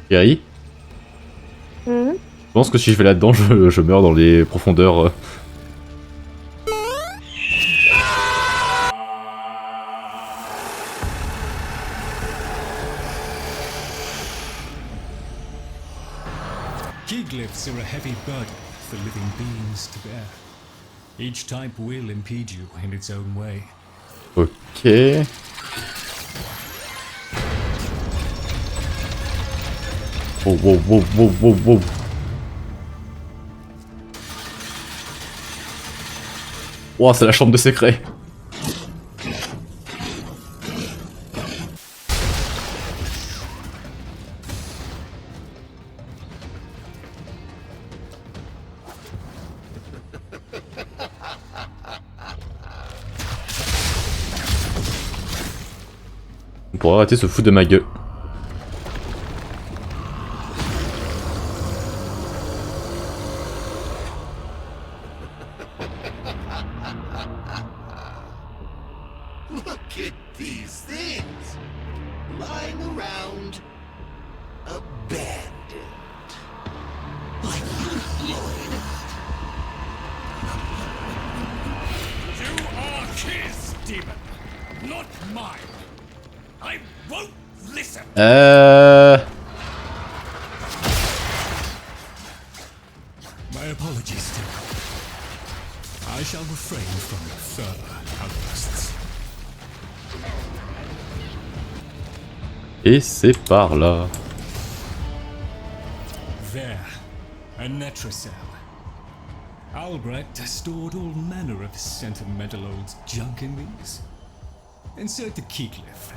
Gary, Mhm. je pense que si je vais là-dedans, je meurs dans les profondeurs. Key glyphs are a heavy burden for living beings to bear. Each type will impede you in its own way. Ok. Wow, wow, wow, wow, wow, wow. Wow, c'est la chambre de secret. On pourrait arrêter de se foutre de ma gueule. Look at these things lying around, abandoned. Like you, Lloyd. You are his demon, not mine. I won't listen. My apologies, Tim. I shall refrain from further outbursts. Et c'est par là. There, a Netracell. Albrecht stored all manner of sentimental old junk in these. Insert the keycliff.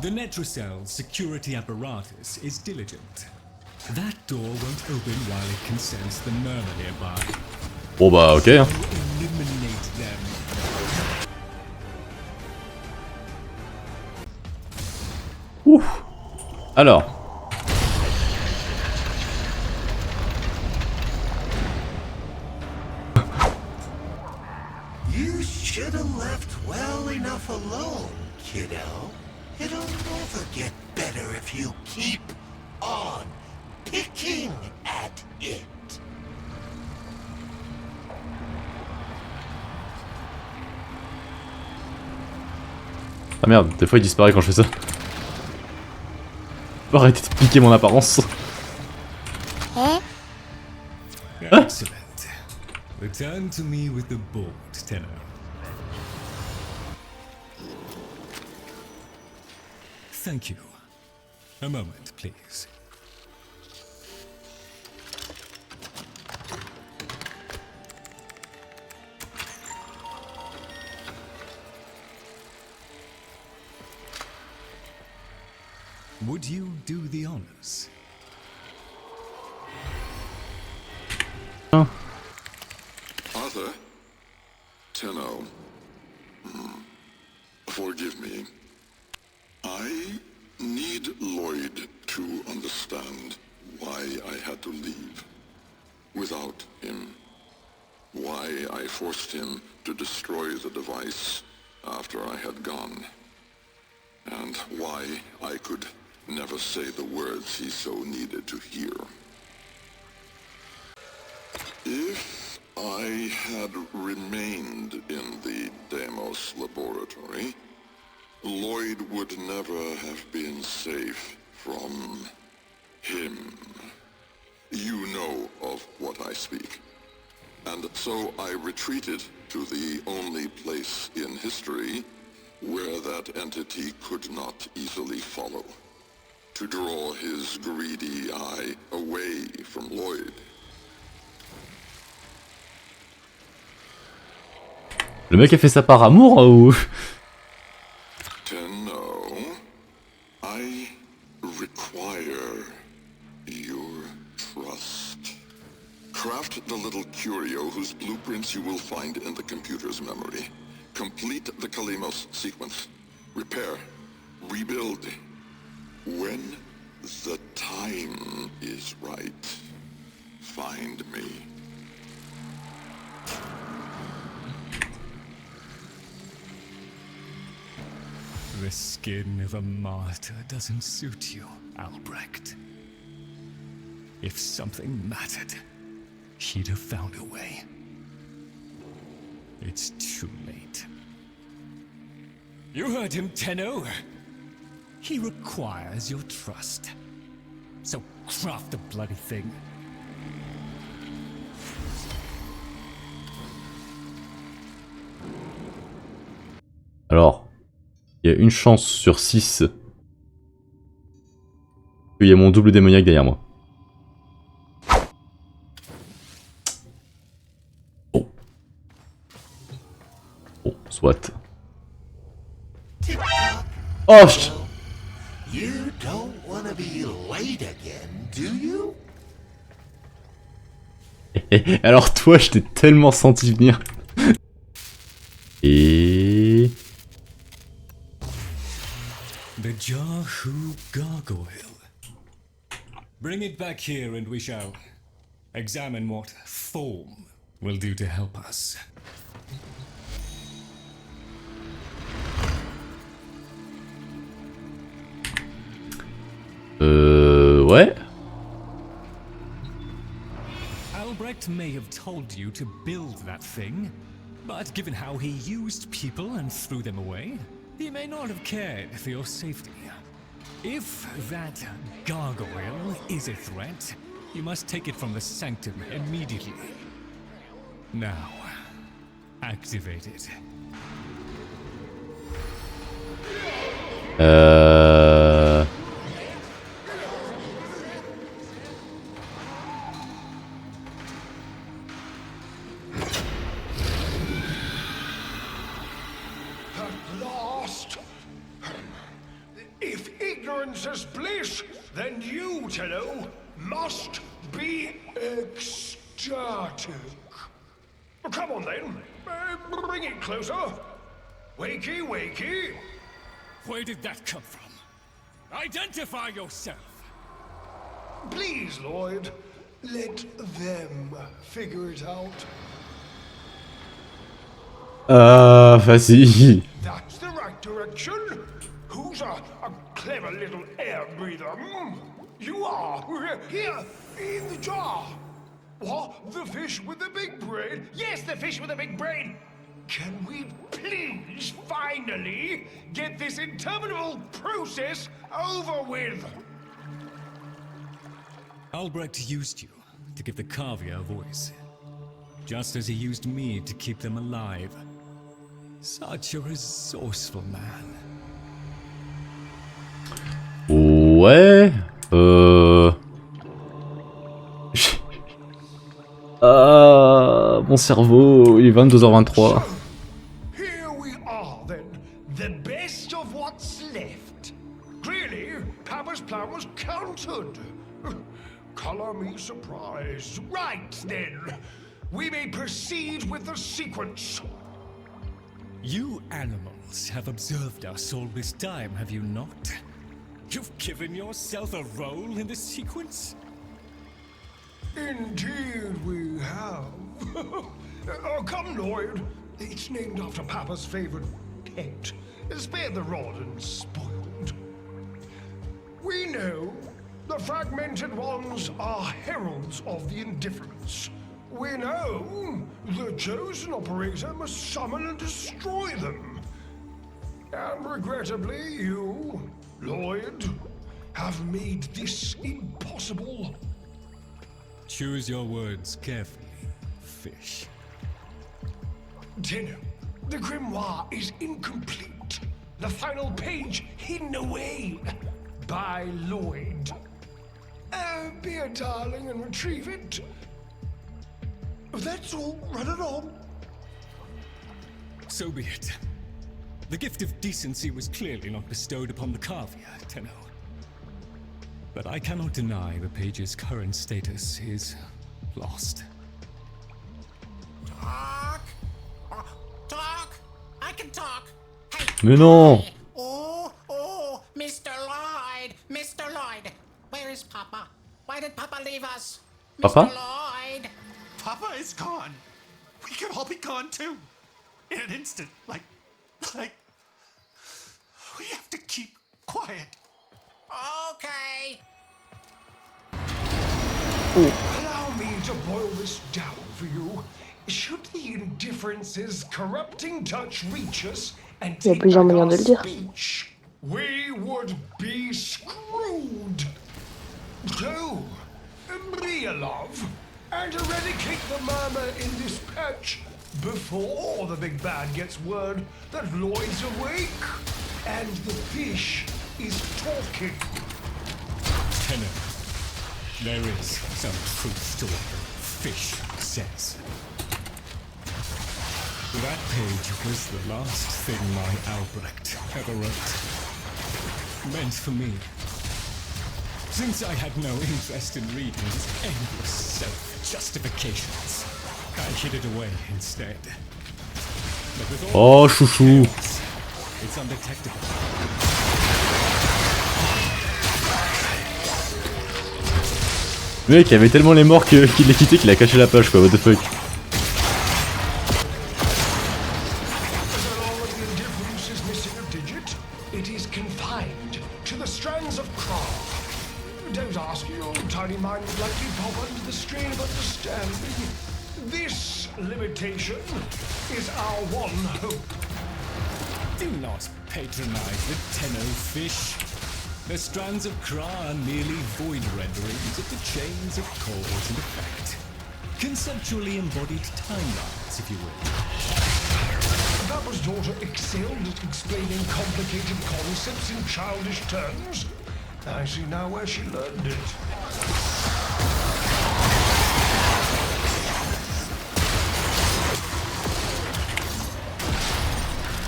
The Netracell's security apparatus is diligent. That door won't open while it can sense the murmur nearby. Bon bah ok. So eliminate them. Ouf. Alors. You should have left well enough alone, kiddo. It'll never get better if you keep on picking at it. Ah merde, des fois il disparaît quand je fais ça. Faut arrêter de piquer mon apparence. Excellent. Return to me with the board, Tenor. Thank you. A moment, please. Would you do the honors? Arthur? Tenno. Forgive me. I need Lloyd to understand why I had to leave without him. Why I forced him to destroy the device after I had gone. And why I could never say the words he so needed to hear. If I had remained in the Deimos laboratory, Lloyd would never have been safe from him. You know of what I speak. And so I retreated to the only place in history where that entity could not easily follow, to draw his greedy eye away from Lloyd. Le mec a fait ça par amour ou... Tenno, I require your trust. Craft the little curio whose blueprints you will find in the computer's memory. Complete the Kalimos sequence. Repair. Rebuild. When the time is right, find me. The skin of a martyr doesn't suit you, Albrecht. If something mattered, she'd have found a way. It's too late. You heard him, Tenno. He requires your trust. So craft the bloody thing. Alors, il y a une chance sur 6 qu'il y ait mon double démoniaque derrière moi. Oh. Bon, soit. Oh, You don't want to be late again, do you? alors toi, je t'ai tellement senti venir. Et... The Jahu Gargoyle. Bring it back here and we shall examine what form will do to help us. Ouais. Albrecht may have told you to build that thing, but given how he used people and threw them away, he may not have cared for your safety. If that gargoyle is a threat, you must take it from the sanctum immediately. Now, activate it. At last! If ignorance is bliss, then you, Tenno, must be ecstatic. Come on then, bring it closer. Wakey, wakey. Where did that come from? Identify yourself! Please, Lloyd, let them figure it out. Vas-y. That's the right direction. Who's a clever little air breather? You are here in the jar. What? The fish with the big brain? Yes, the fish with the big brain. Can we please finally get this interminable process over with? Albrecht used you to give the Cavia a voice, just as he used me to keep them alive. Such a resourceful man. Ouais. Mon cerveau, il est 22h23. Here we are then, the best of what's left. Clearly, Papa's plan was countered. Color me surprised. Right then, we may proceed with the sequence. You animals have observed us all this time, have you not? You've given yourself a role in the sequence? Indeed we have. Oh, come, Lloyd. It's named after Papa's favorite pet. Spare the rod and spoiled. We know the fragmented ones are heralds of the indifference. We know the chosen operator must summon and destroy them. And regrettably, you, Lloyd, have made this impossible. Choose your words carefully, fish. Tenno, the grimoire is incomplete. The final page hidden away by Lloyd. Be a darling and retrieve it. That's all. Run it on. So be it. The gift of decency was clearly not bestowed upon the Cavia, Tenno. But I cannot deny the page's current status is lost. Talk! Talk! I can talk! Hey! Mais non! Oh, Mr. Lloyd! Mr. Lloyd! Where is Papa? Why did Papa leave us? Papa? Mr. Lloyd! Papa is gone. We could all be gone too. In an instant. Like... We boil this down for you, should the indifference's corrupting touch reach us and Il y a take plusieurs back manières our de le dire. speech, we would be screwed. So, Bria, love, and eradicate the murmur in this patch before the big bad gets word that Lloyd's awake and the fish is talking. Tenor, there is some truth to what the fish says. That page was the last thing my Albrecht ever wrote. Meant for me. Since I had no interest in reading his endless self-justifications, I hid it away instead. But with all Oh, chouchou. it's undetectable. Le mec avait tellement les morts qu'il l'a quitté qu'il a caché la page quoi, what the fuck. So long as the indifference is missing a digit, it is confined to the strands of craft. Don't ask, your tiny mind would likely pop under the strain of understanding. This limitation is our one hope. Do not patronize the Tenno fish. The strands of Kra are merely void renderings of the chains of cause and effect. Conceptually embodied timelines, if you will. Papa's daughter excelled at explaining complicated concepts in childish terms. I see now where she learned it.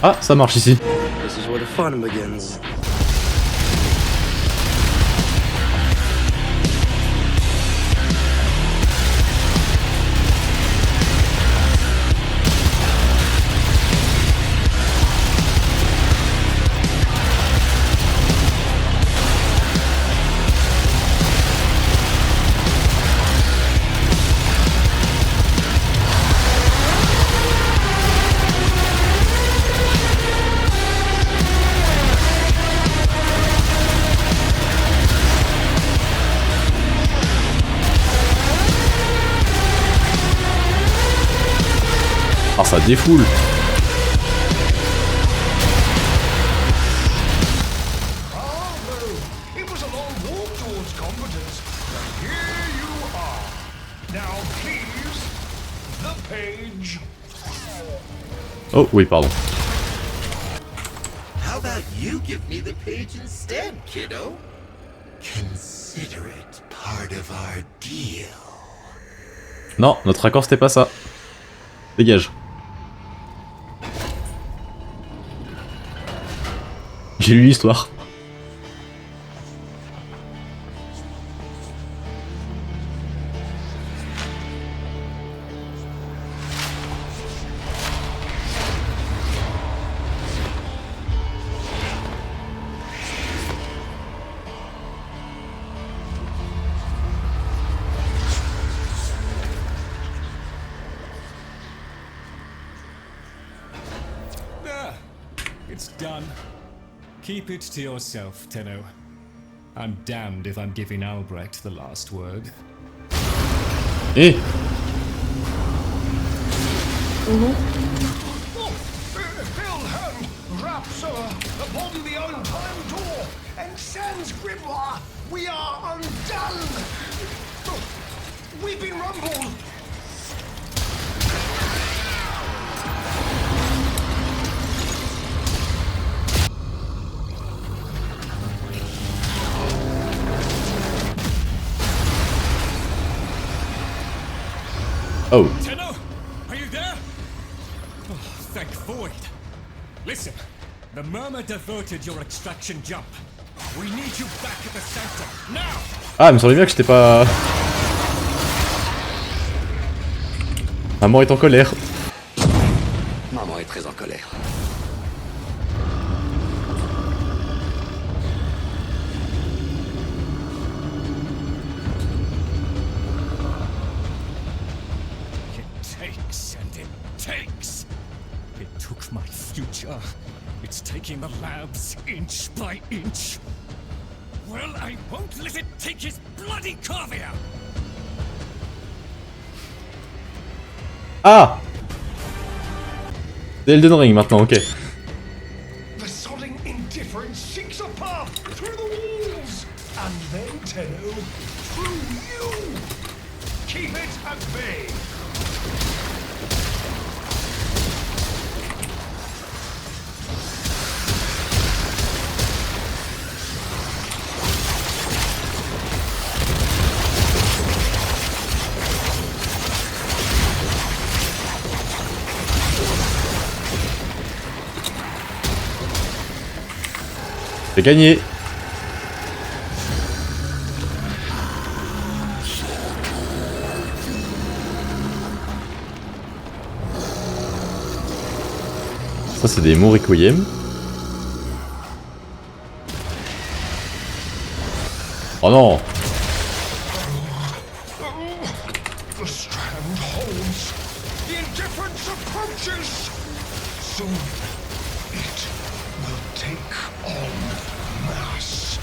Ah, ça marche ici. This is where the fun begins. Ah, ça défoule. Bravo! It was a long walk towards competence, but here you are. Now please, the page. Oh oui, pardon. How about you give me the page instead, kiddo? Consider it part of our deal. Non, notre accord c'était pas ça. Dégage. J'ai lu l'histoire. There. It's done. Keep it to yourself, Tenno. I'm damned if I'm giving Albrecht the last word. Eh. Oh, Hell hand raps upon the untimed door, and sans grimoire, we are undone. Oh, we've been rumbled. Oh. Tenno, are you there? Oh, thank Void. Listen, the murmur diverted your extraction jump. We need you back at the center, now! Ah, il me semblait bien que j'étais pas... Maman est en colère. Maman est très en colère. It takes and it takes. It took my future. It's taking the labs inch by inch. Well, I won't let it take his bloody caviar! Ah! C'est Elden Ring maintenant, ok. The sodding indifference seeks a path through the walls, and then, Tenno, through you. Keep it at bay. J'ai gagné. Ça c'est des mots requiem. Oh non. The strand holds. The indifference approaches. Soon it will take on mass.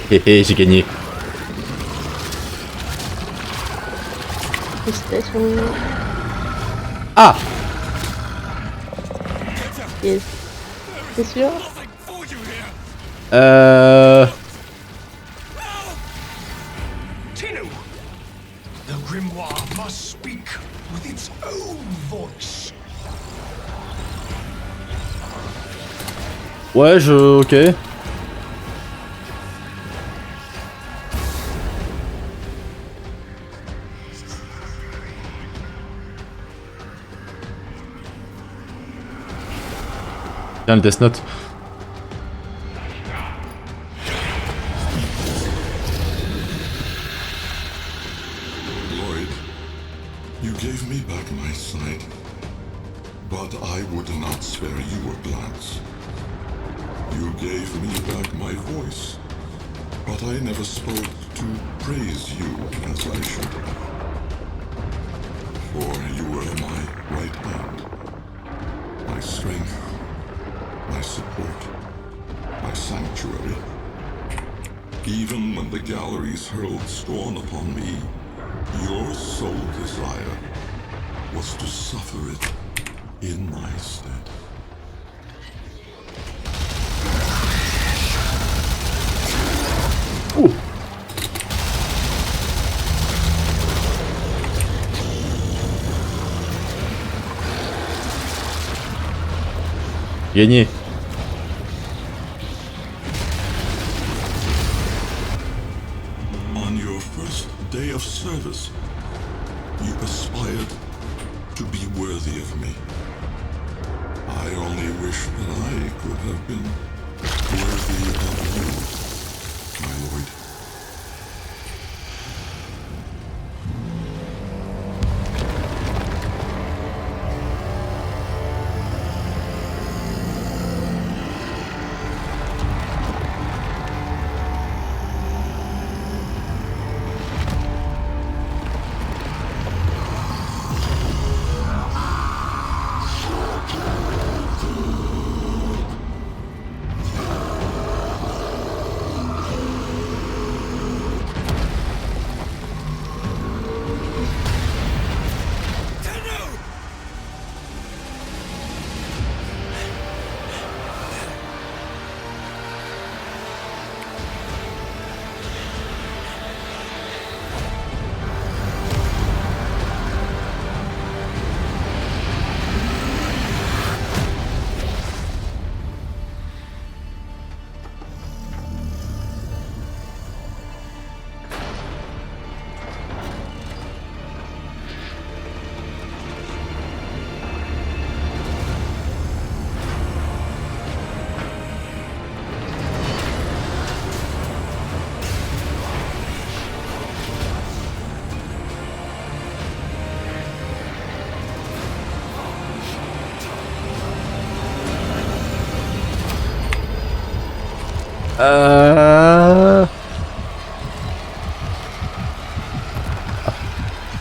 Hé hé, j'ai gagné. Félicitations. Ah! Yes. C'est sûr? Tenno, the grimoire must speak with its own voice. Ouais, ok. Tiens, le Death Note. Lloyd, you gave me back my sight, but I would not spare you a glance. You gave me back my voice, but I never spoke to praise you as I should. For you were my right hand, my strength, my support, my sanctuary. Even when the galleries hurled scorn upon me, your sole desire was to suffer it in my stead. Ouh. Gagné. On your first day of service, you aspired to be worthy of me. I only wish that I could have been worthy of you, my lord.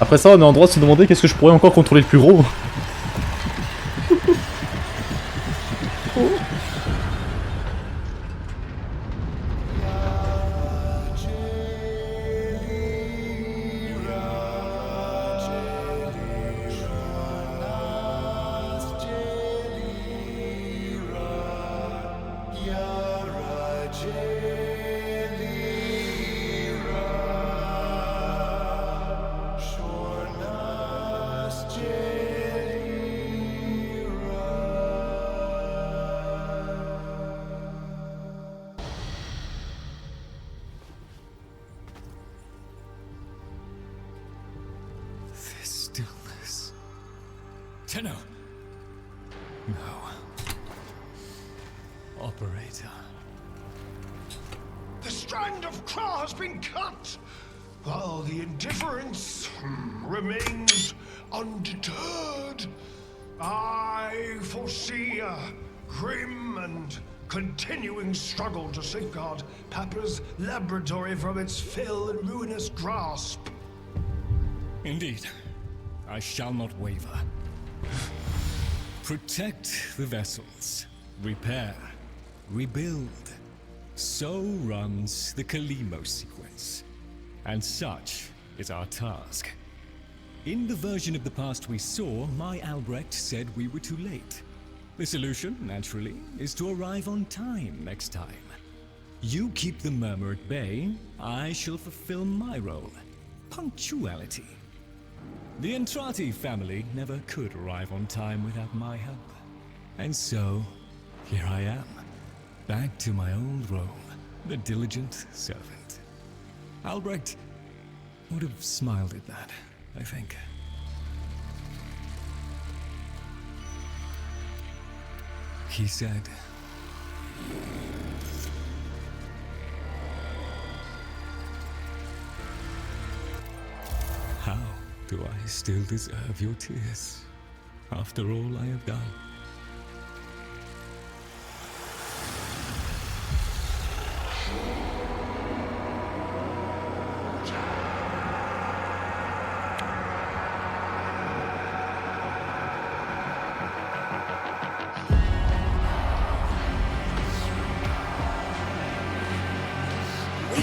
Après après ça, on est en droit de se demander qu'est-ce que je pourrais encore contrôler le plus gros. Stillness. Tenno. No. Operator. The strand of claw has been cut, while the indifference remains undeterred. I foresee a grim and continuing struggle to safeguard Papa's laboratory from its fell and ruinous grasp. Indeed. I shall not waver. Protect the vessels. Repair. Rebuild. So runs the Kalimo sequence. And such is our task. In the version of the past we saw, my Albrecht said we were too late. The solution, naturally, is to arrive on time next time. You keep the murmur at bay, I shall fulfill my role. Punctuality. The Entrati family never could arrive on time without my help. And so, here I am, back to my old role, the diligent servant. Albrecht would have smiled at that, I think. He said, "How do I still deserve your tears after all I have done?" We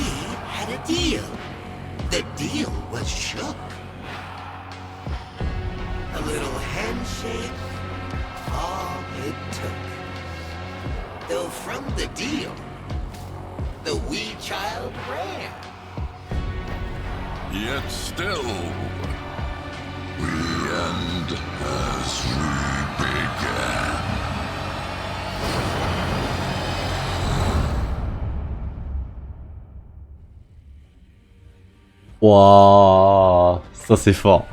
had a deal. The deal was shook. A little handshake, all it took. Though from the deal, the wee child ran. Yet still, we end as we began. Waouh, ça c'est fort.